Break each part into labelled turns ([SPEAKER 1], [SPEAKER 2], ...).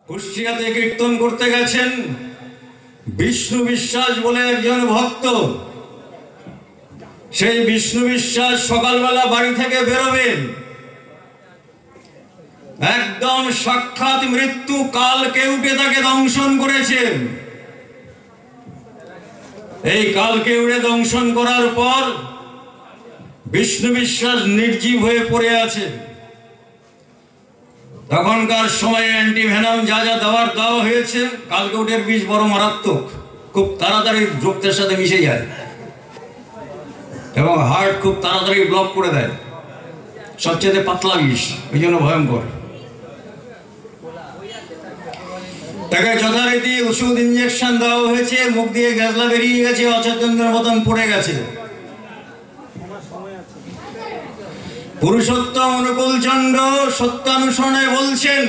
[SPEAKER 1] কুষ্টিয়াতে কীর্তন করতে গেছেন বিষ্ণু বিশ্বাস বলে একজন ভক্ত। সেই বিষ্ণু বিশ্বাস সকালবেলা বাড়ি থেকে বেরোবেন, একদম সাক্ষাৎ মৃত্যু কাল কেউটে তাকে দংশন করেছেন। এই কাল কেউটে দংশন করার পর বিষ্ণু বিশ্বাস নির্জীব হয়ে পড়ে আছে। তখনকার সময়ে অ্যান্টিভেনাম যা যা দেওয়া হয়েছে, কালকেউটের বিষ বড় মারাত্মক, খুব তাড়াতাড়ি রক্তের সাথে মিশে যায় এবং হার্ট খুব তাড়াতাড়ি ব্লক করে দেয়। সবচেয়ে পাতলা বিষ, ওই জন্য ভয়ঙ্কর। তাকে যথারীতি ওষুধ ইঞ্জেকশন দেওয়া হয়েছে, মুখ দিয়ে গ্যাসলা বেরিয়ে গেছে, অচেতনের মতন পড়ে গেছে। পুরুষোত্তম অনুকূলচন্দ্র সত্যানুসরণে বলছেন,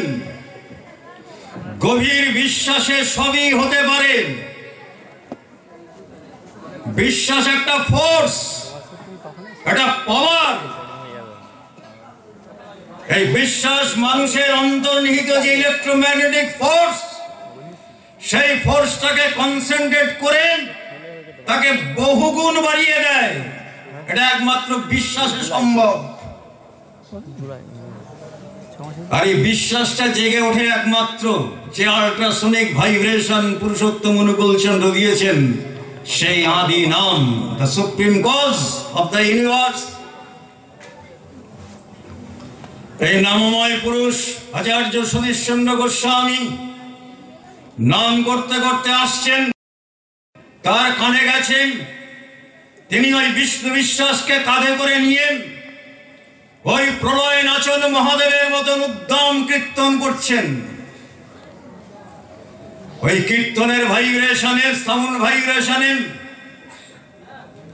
[SPEAKER 1] গভীর বিশ্বাসে সবই হতে পারে। বিশ্বাস একটা ফোর্স, একটা পাওয়ার। এই বিশ্বাস মানুষের অন্তর্নিহিত যে ইলেকট্রোম্যাগনেটিক ফোর্স, সেই ফোর্সটাকে কনসেন্ট্রেট করে তাকে বহুগুণ বাড়িয়ে দেয়। এটা একমাত্র বিশ্বাসে সম্ভব। আর এই বিশ্বাসটা জেগে ওঠে একমাত্র যে আল্ট্রাসনিক ভাইব্রেশন পুরুষোত্তম অনুকূলচন্দ্র দিয়েছেন, সেই আদি নাম, the supreme cause of the universe. এই নামময় পুরুষ আচার্য সতীশচন্দ্র গোস্বামী নাম করতে করতে আসছেন, তার কানে গেছেন, তিনি ওই বিষ্ণু বিশ্বাসকে কাঁধে করে নিয়ে ওই প্রলয় নাচন মহাদেবের মতন উদ্দাম কীর্তন করছেন। ওই কীর্তনের ভাইব্রেশনের, সাউন্ড ভাইব্রেশনের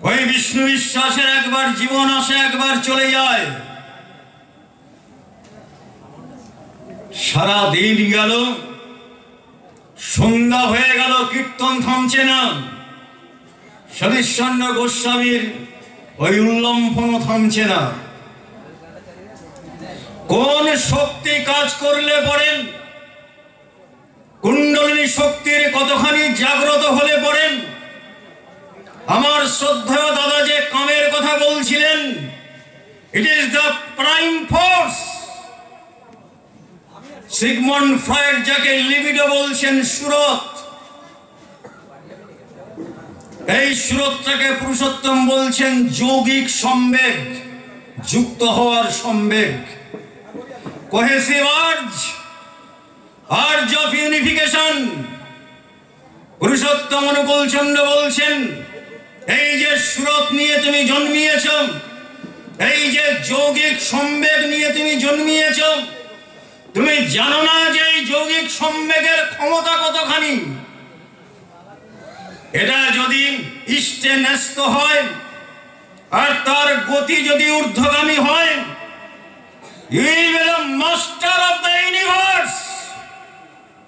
[SPEAKER 1] ওই বিষ্ণু বিশ্বাসের একবার জীবন আসে, একবার চলে যায়। সারা দিন গেল, সন্ধ্যা হয়ে গেল, কীর্তন থামছে না। সতীশচন্দ্র গোস্বামীর ওই উল্লম্ফনও থামছে না। কোন শক্তি কাজ করলে পড়েন, কুণ্ডলিনী শক্তির কতখানি জাগ্রত হলে পড়েন, আমার শ্রদ্ধেয় দাদা যে কামের কথা বলছিলেন, it is the prime force. Sigmund Freud যাকে লিবিডো বলছেন, সুরত, এই সুরতটাকে পুরুষোত্তম বলছেন যৌগিক সম্বেগ, যুক্ত হওয়ার সম্বেগ, cohesive urge of unification. Purushottam Anukulchandra বলছেন, এই যে সুরত নিয়ে তুমি জন্মিয়েছ, এই যে যৌগিক সম্বেগ নিয়ে তুমি জন্মিয়েছ, তুমি জানো না যে এই যৌগিক সম্বেগের ক্ষমতা কতখানি। এটা যদি ইষ্টে ন্যস্ত হয় আর তার গতি যদি ঊর্ধ্বগামী হয়, you will be the master of the universe.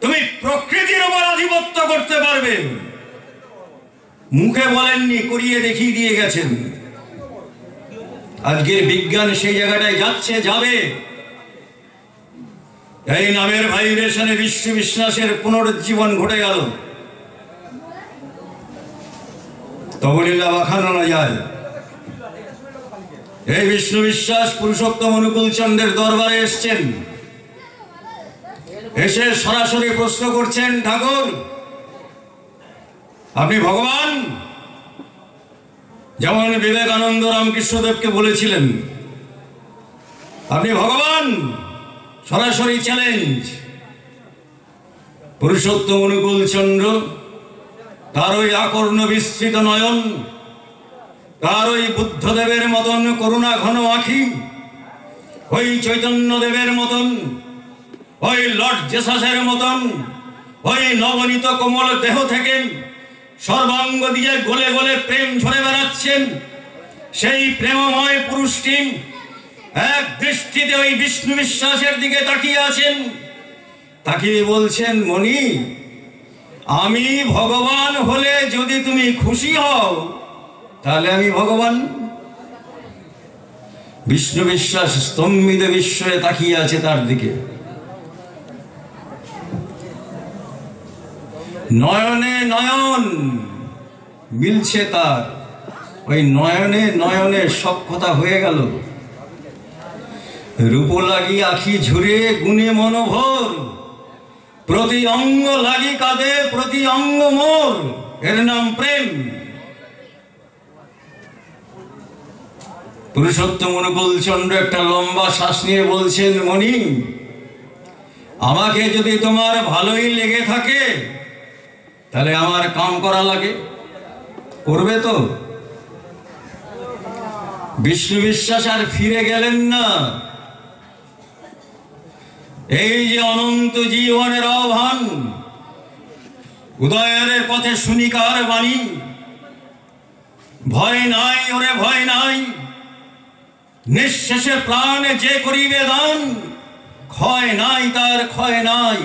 [SPEAKER 1] তুমি প্রকৃতির উপর আধিপত্য করতে পারবে। মুখে বলেননি, করিয়ে দেখিয়ে দিয়ে গেছেন। আজকের বিজ্ঞান সেই জায়গাটায় যাচ্ছে, যাবে। এই নামের ভাইব্রেশনে বিষ্ণু বিশ্বাসের পুনরুজ্জীবন ঘটে গেল। তবে লীলা বাখানো না যায়। এই বিষ্ণু বিশ্বাস পুরুষোত্তম অনুকূলচন্দ্রের দরবারে এসছেন। এসে সরাসরি প্রশ্ন করছেন, ঠাকুর আপনি ভগবান? যেমন বিবেকানন্দ রামকৃষ্ণদেবকে বলেছিলেন, আপনি ভগবান? সরাসরি চ্যালেঞ্জ। পুরুষোত্তম অনুকূলচন্দ্র তার ওই আকর্ণ বিস্তৃত নয়ন, তার ওই বুদ্ধদেবের মতন করুণা ঘন আঁখি, ওই চৈতন্যদেবের মতন, ওই লর্ড জেসাসের মতন, ওই নবনীত কোমল দেহ থেকে সর্বাঙ্গ দিয়ে গলে গলে প্রেম ঝরে বেড়াচ্ছেন। সেই প্রেমময় পুরুষটি এক দৃষ্টিতে ওই বিষ্ণু বিশ্বাসের দিকে তাকিয়ে আছেন। তাকিয়ে বলছেন, মণি, আমি ভগবান হলে যদি তুমি খুশি হও, তাহলে আমি ভগবান। বিষ্ণু বিশ্বাস স্তম্ভিত বিস্ময়ে তাকিয়ে আছে তার দিকে। নয়নে নয়ন মিলছে তার, ওই নয়নে নয়নে সব কথা হয়ে গেল। রূপ লাগি আখি ঝুরে গুণে মনোভর, প্রতি অঙ্গ লাগি কাঁদে প্রতি অঙ্গ মোর, এর নাম প্রেম। পুরুষোত্তম অনুকূল চন্দ্র একটা লম্বা শ্বাস নিয়ে বলছেন, মণি, আমাকে যদি তোমার ভালোই লেগে থাকে তাহলে আমার কাম করা লাগে, করবে তো? বিষ্ণু বিশ্বাস আর ফিরে গেলেন না। এই যে অনন্ত জীবনের আহ্বান, উদয়ের পথে শুনিকার বাণী, ভয় নাই ওরে ভয় নাই, নিঃশেষে প্রাণে যে করিবে দান, ক্ষয় নাই তার ক্ষয় নাই।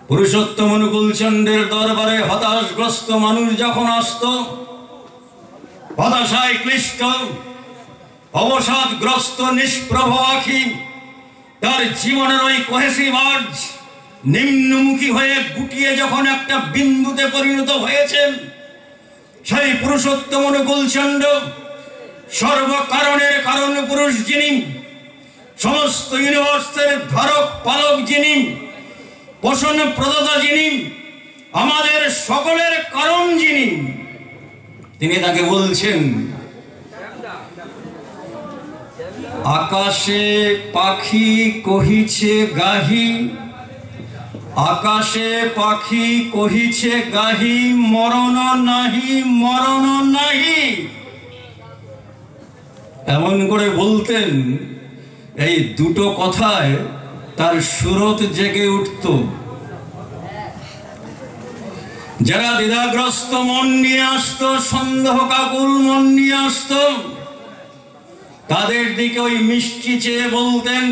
[SPEAKER 1] পুরুষোত্তম অনুকূল চন্দ্রের দরবারে হতাশগ্রস্ত মানুষ যখন আসত, হতাশায় ক্লিষ্ট অবসাদগ্রস্ত নিষ্প্রভ আখি, তার জীবনের ওই কোহেসিভ আর্জ নিম্নমুখী হয়ে গুটিয়ে যখন একটা বিন্দুতে পরিণত হয়েছেন, সেই পুরুষোত্তম অনুকূল চন্দ্র সর্বকারণের কারণ পুরুষ যিনি, সমস্ত ইউনিভার্সের ধারক পালক যিনি, পোষণ প্রদাতা যিনি, আমাদের সকলের কারণ যিনি, তিনি তাকে বলছেন, আকাশে পাখি কহিছে গাহি, আকাশে পাখি কহিছে গাহি, মরণ নাহি মরণ নাহি। এমন করে বলতেন, এই দুটো কথায় তার সুরত জেগে উঠত। যারা দ্বিধাগ্রস্ত মন নিয়ে আসত, সন্দেহ কাকুল মন নিয়ে আসত, তাদের দিকে ওই মিষ্টি চেয়ে বলতেন,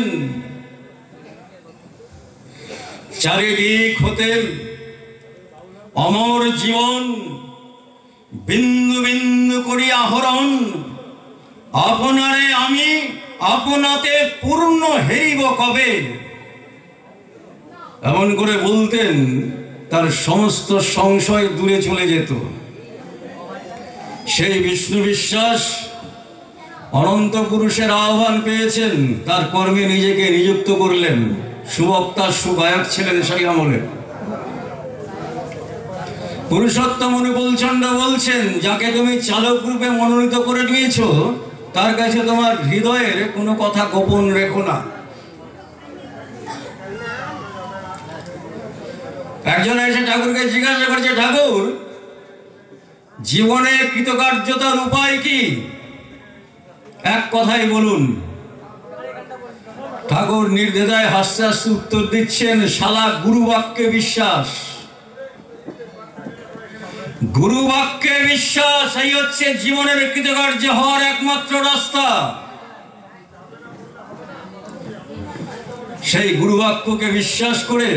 [SPEAKER 1] চারিদিক হতে অমর জীবন বিন্দু বিন্দু করি আহরণ, আপনারে আমি আপনাতে পূর্ণ হেরিব কবে। এমন করে বলতেন, তার সমস্ত সংশয় দূরে চলে যেত। সেই বিষ্ণু বিশ্বাস অনন্ত পুরুষের আহ্বান পেয়েছেন, তার কর্মে নিজেকে নিযুক্ত করলেন। সুবক্তা সুগায়ক ছিলেন সেই আমলে। পুরুষোত্তম অনুকূল চন্দ্র বলছেন, যাকে তুমি চালক রূপে মনোনীত করে নিয়েছ, তার কাছে তোমার হৃদয়ের কোনো কথা গোপন রেখো না। একজন এসে ঠাকুরকে জিজ্ঞাসা করছে, ঠাকুর, জীবনে কৃতকার্যতার উপায় কি? এক কথাই বলুন। ঠাকুর নির্দ্বিধায় হাসতে হাসতে উত্তর দিচ্ছেন, শালা গুরু বাক্যে বিশ্বাস। গুরু বাক্যে বিশ্বাস, এই হচ্ছে জীবনের কৃতকার্য হওয়ার একমাত্র রাস্তা। সেই গুরু বাক্যকে বিশ্বাস করে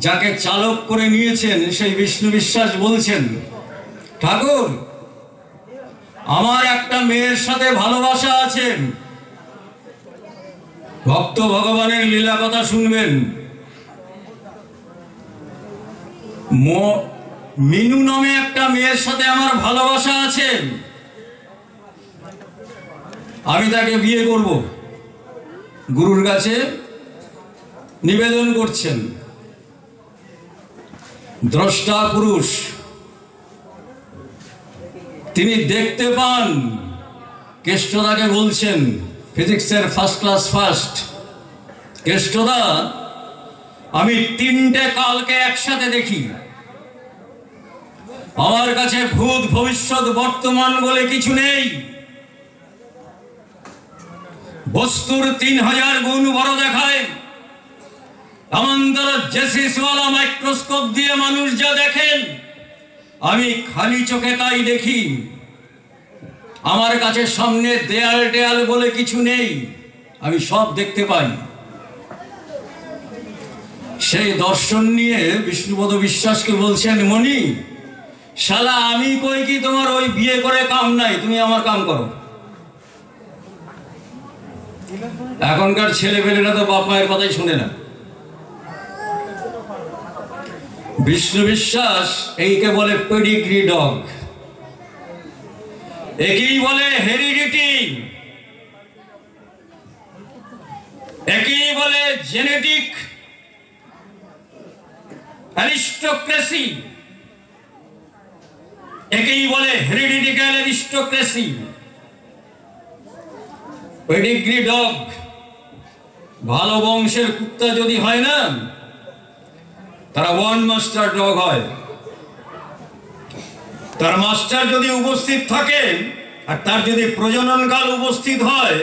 [SPEAKER 1] যাকে চালক করে নিয়েছেন, সেই বিষ্ণু বিশ্বাস বলছেন, ঠাকুর, আমার একটা মেয়ের সাথে ভালোবাসা আছে। ভক্ত ভগবানের লীলা কথা শুনবেন। মিনু নামে একটা মেয়ের সাথে আমার ভালোবাসা আছে, আমি তাকে বিয়ে করব। গুরুর কাছে নিবেদন করছেন। দ্রষ্টা পুরুষ, তিনি দেখতে পান। কেষ্টদাকে বলছেন, ফিজিক্সের ফার্স্ট ক্লাস ফার্স্ট, কেষ্টদা, আমি 3টে কালকে একসাথে দেখি। আমার কাছে ভূত ভবিষ্যৎ বর্তমান বলে কিছু নেই। বস্তুর 3000 গুণ বড় দেখায়। আমাদের জেসিসওয়ালা মাইক্রোস্কোপ দিয়ে মানুষ যা দেখেন, আমি খালি চোখে তাই দেখি। আমার কাছে সামনে দেয়াল টেয়াল বলে কিছু নেই, আমি সব দেখতে পাই। সেই দর্শন নিয়ে বিষ্ণুপদ বিশ্বাসকে বলছেন, মণি, শালা আমি কই কি তোমার ওই বিয়ে করে কাম নাই, তুমি আমার কাম করো। এখনকার ছেলে পেলেরা তো বাপ মায়ের কথাই শুনে না। বিষ্ণু বিশ্বাস এইকে বলে পেডিগ্রি ডগ, একেই বলে হেরিডিটি, একেই বলে জেনেটিক অ্যারিস্টোক্রেসি, একেই বলে হেরিডিটিক্যাল অ্যারিস্টোক্রেসি। পেডিগ্রি ডগ ভালো বংশের কুত্তা যদি হয় না, তারা ওয়ান মাস্টার ডগ হয়। তার মাস্টার যদি উপস্থিত থাকে আর তার যদি প্রজননকাল উপস্থিত হয়,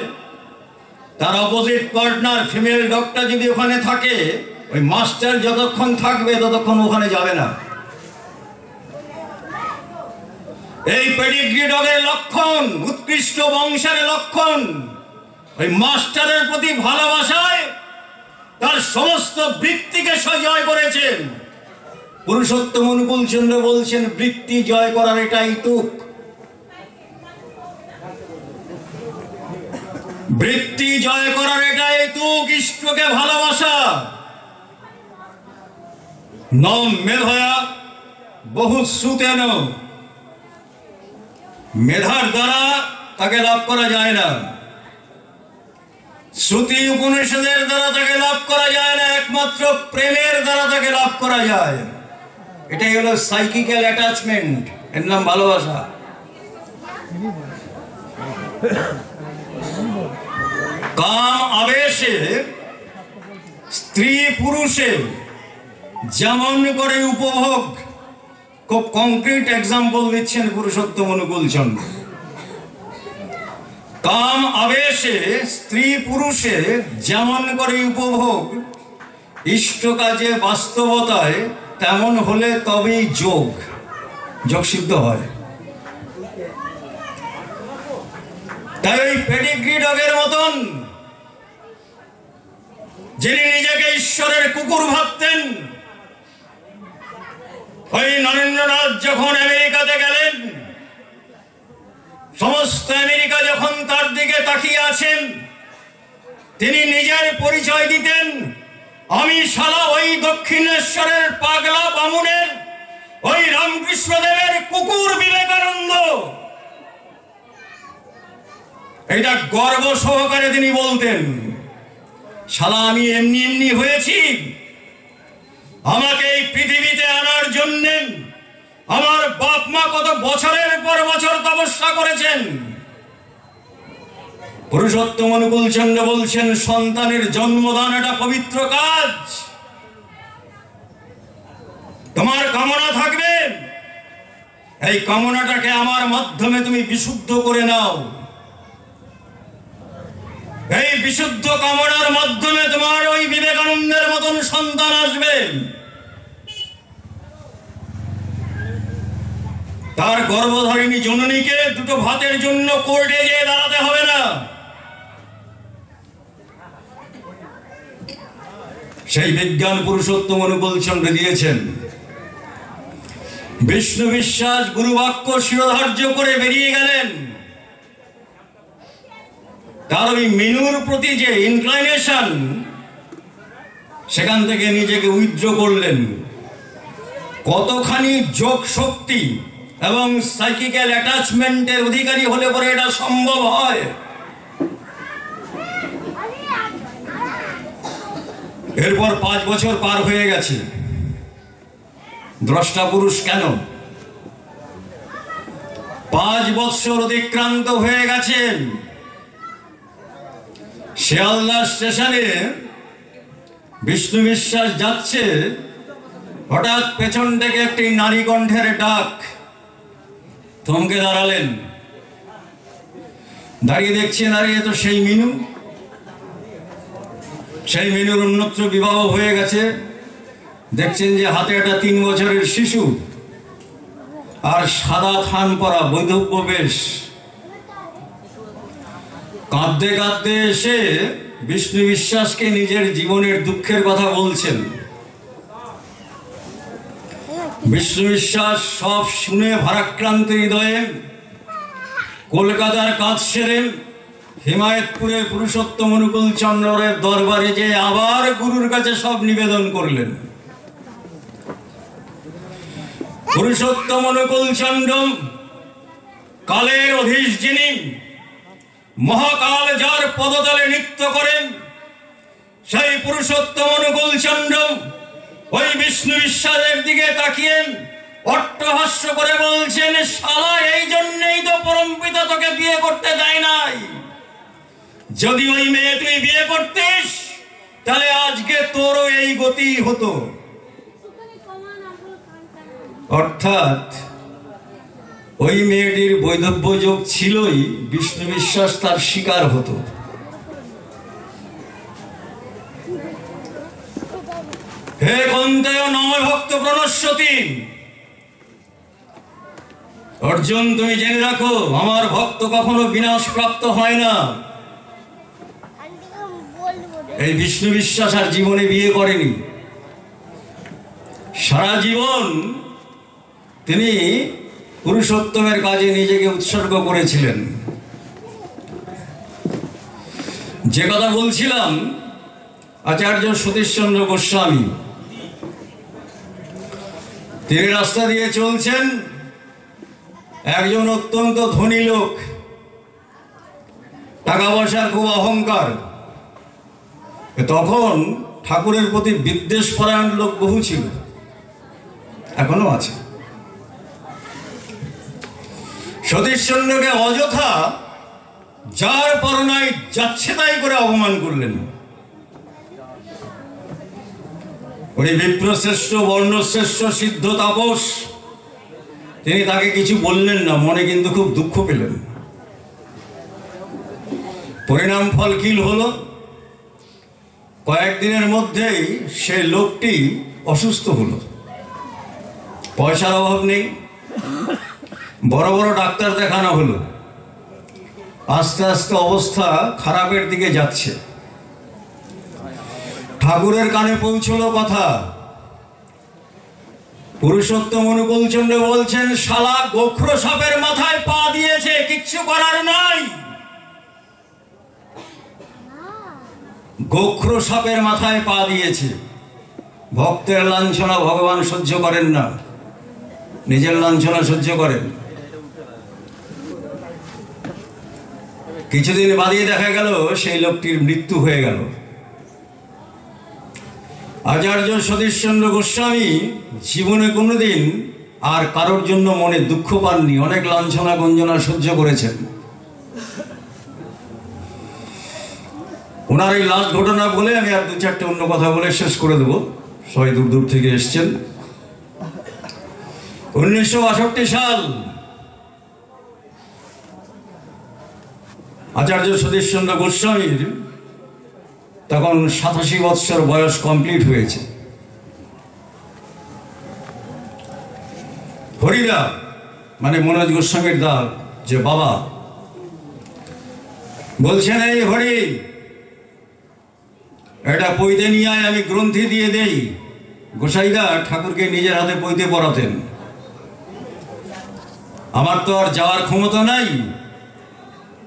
[SPEAKER 1] তার অপোজিট পার্টনার ফিমেল ডগটা যদি ওখানে থাকে, ওই মাস্টার যতক্ষণ থাকবে ততক্ষণ ওখানে যাবে না। এই পেডিগ্রি ডগের লক্ষণ, উৎকৃষ্ট বংশের লক্ষণ, ওই মাস্টারের প্রতি ভালোবাসায় তার সমস্ত বৃত্তিকে জয় করেছেন। পুরুষোত্তম অনুকূল চন্দ্র বলছেন, বৃত্তি জয় করার এটাই তুক। বৃত্তি জয় করার এটাই তুক, ইষ্টকে ভালোবাসা। ন মেধয়া বহু শ্রুতেন, মেধার দ্বারা তাকে লাভ করা যায় না, শ্রুতি উপনিষদের দ্বারা তাকে লাভ করা যায় না, একমাত্র প্রেমের দ্বারা তাকে লাভ করা যায়। এটাই হলো সাইকিক্যাল অ্যাটাচমেন্ট, এর নাম ভালোবাসা। কাম আবেশে স্ত্রী পুরুষে যেমন করে উপভোগ, খুব কংক্রিট এক্সাম্পল দিচ্ছেন পুরুষোত্তম অনুকূল চন্দ্র। কাম আবেশে স্ত্রী পুরুষে যেমন করে উপভোগ, ইষ্ট কাজে বাস্তবতায় তেমন হলে তবেই যোগ সিদ্ধ হয়। তাই ওই পেডিগ্রি ডগের মতন, যিনি নিজেকে ঈশ্বরের কুকুর ভাবতেন, ওই নরেন্দ্রনাথ যখন আমেরিকাতে গেলেন, সমস্ত আমেরিকা যখন তার দিকে তাকিয়ে আছেন, তিনি নিজের পরিচয় দিতেন, আমি শালা ওই দক্ষিণেশ্বরের পাগলা বামুনের, ওই রামকৃষ্ণদেবের কুকুর বিবেকানন্দ। এটা গর্ব সহকারে তিনি বলতেন, শালা আমি এমনি এমনি হয়েছি, আমাকে এই পৃথিবীতে আনার জন্য আমার বাপ মা কত বছরের পর বছর তপস্যা করেছেন। পুরুষোত্তম অনুকূল চন্দ্র বলছেন, সন্তানের জন্মদান একটা পবিত্র কাজ। তোমার কামনা থাকবে, এই কামনাটাকে আমার মাধ্যমে তুমি বিশুদ্ধ করে নাও। এই বিশুদ্ধ কামনার মাধ্যমে তোমার ওই বিবেকানন্দের মতন সন্তান আসবে। তার গর্ভধারিণী জননীকে দুটো ভাতের জন্য কোর্টে গিয়ে দাঁড়াতে হবে না। সেই বিজ্ঞান পুরুষোত্তম অনুকূল চন্দ্র দিয়েছেন। বিষ্ণু বিশ্বাস গুরুবাক্য শিরোধার্য করে বেরিয়ে গেলেন। তার ওই মেনুর প্রতি যে ইনক্লাইনেশন, সেখান থেকে নিজেকে উইথড্র করলেন। কতখানি যোগ শক্তি এবং সাইকিক্যাল অ্যাটাচমেন্টের অধিকারী হলে পরে এটা সম্ভব হয়। এরপর 5 বছর পার হয়ে গেছে। দ্রষ্টা পুরুষ কেন? 5 বছর অতিক্রান্ত হয়ে গেছেন। শিয়ালদা স্টেশনে বিষ্ণু বিশ্বাস যাচ্ছে, হঠাৎ পেছন থেকে একটি নারী কণ্ঠের ডাক। থমকে দাঁড়ালেন, দাঁড়িয়ে দেখছেন, আরে এ তো সেই মিনু। সেই মিনুর অন্যত্র বিবাহ হয়ে গেছে। দেখছেন যে হাতে একটা 3 বছরের শিশু, আর সাদা থান পরা বৈধব্য বেশ। কাঁদতে কাঁদতে এসে বিষ্ণু বিশ্বাসকে নিজের জীবনের দুঃখের কথা বলছেন। বিষ্ণু বিশ্বাস সব শুনে ভারাক্রান্ত হৃদয়ে কলকাতার কাজ সেরে হিমায়তপুরে পুরুষোত্তম অনুকূল চন্দ্রের দরবারে যে আবার গুরুর কাছে সব নিবেদন করলেন। পুরুষোত্তম অনুকূল চন্দ্র কালের অধীশ যিনি, মহাকাল যার পদতলে নৃত্য করেন, সেই পুরুষোত্তম অনুকূল চন্দ্র ওই বিষ্ণু বিশ্বাসের দিকে তাকিয়ে অট্টহাস্য করে বলছেন, শালা এই জন্যই তো পরমপিতা তোকে বিয়ে করতে দেয় নাই। যদি ওই মেয়ে তুই বিয়ে করতিস তাহলে আজকে তোরও এই গতি হতো। অর্থাৎ ওই মেয়েটির বৈধব্য যোগ ছিলই, বিষ্ণু বিশ্বাস তার শিকার হতো। হে কন্তেয় নয় ভক্ত প্রণশ্বতী, অর্জুন তুমি জেনে রাখো, আমার ভক্ত কখনো বিনাশ প্রাপ্ত হয় না। এই বিষ্ণু বিশ্বাস আর জীবনে বিয়ে করেনি, সারা জীবন তিনি পুরুষোত্তমের কাজে নিজেকে উৎসর্গ করেছিলেন। যে কথা বলছিলাম, আচার্য সতীশচন্দ্র গোস্বামী তিনি রাস্তা দিয়ে চলছেন, একজন অত্যন্ত ধনী লোক, টাকা পয়সার খুব অহংকার। তখন ঠাকুরের প্রতি বিদ্বেষ পরায়ণ লোক বহু ছিল, এখনো আছে। সতীশচন্দ্রকে অযথা যার পরনায় যাচ্ছে তাই করে অপমান করলেন। উনি বিপ্রশ্রেষ্ঠ, বর্ণশ্রেষ্ঠ, সিদ্ধ তাপস, তিনি তাকে কিছু বললেন না, মনে কিন্তু খুব দুঃখ পেলেন। পরিণাম ফল কি হলো? কয়েকদিনের মধ্যেই সে লোকটি অসুস্থ হলো। পয়সার অভাব নেই, বড় বড় ডাক্তার দেখানো হলো, আস্তে আস্তে অবস্থা খারাপের দিকে যাচ্ছে। ঠাকুরের কানে পৌঁছলো কথা, পুরুষোত্তম অনুকূল চন্দ্র বলছেন, শালা গোখর সাপের মাথায় পা দিয়েছে, কিচ্ছু করার নাই। গোখর সাপের মাথায় পা দিয়েছে। ভক্তের লাঞ্ছনা ভগবান সহ্য করেন না, নিজের লাঞ্ছনা সহ্য করেন। কিছুদিন বাদিয়ে দেখা গেল সেই লোকটির মৃত্যু হয়ে গেল। আচার্য সতীশচন্দ্র গোস্বামী জীবনে কোনোদিন আর কারোর জন্য মনে দুঃখ পাননি, অনেক লাঞ্ছনা গঞ্জনা সহ্য করেছেন। ওনার এই লাস্ট ঘটনা বলে আমি আর দু চারটে অন্য কথা বলে শেষ করে দেব। সবাই দূর দূর থেকে এসছেন। 1962 সাল, আচার্য সতীশচন্দ্র গোস্বামীর তখন 87 বৎসর বয়স কমপ্লিট হয়েছে। হরিদা মানে মনোজ গোস্বামীর দা যে বাবা বলছেন, এই হরি, এটা পৈতে নিয়ে আয়, আমি গ্রন্থি দিয়ে দেই। গোসাইদা ঠাকুরকে নিজের হাতে পৈতে পড়াতেন। আমার তো আর যাওয়ার ক্ষমতা নাই,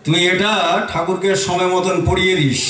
[SPEAKER 1] তুই এটা ঠাকুরকে সময় মতন পড়িয়ে দিস।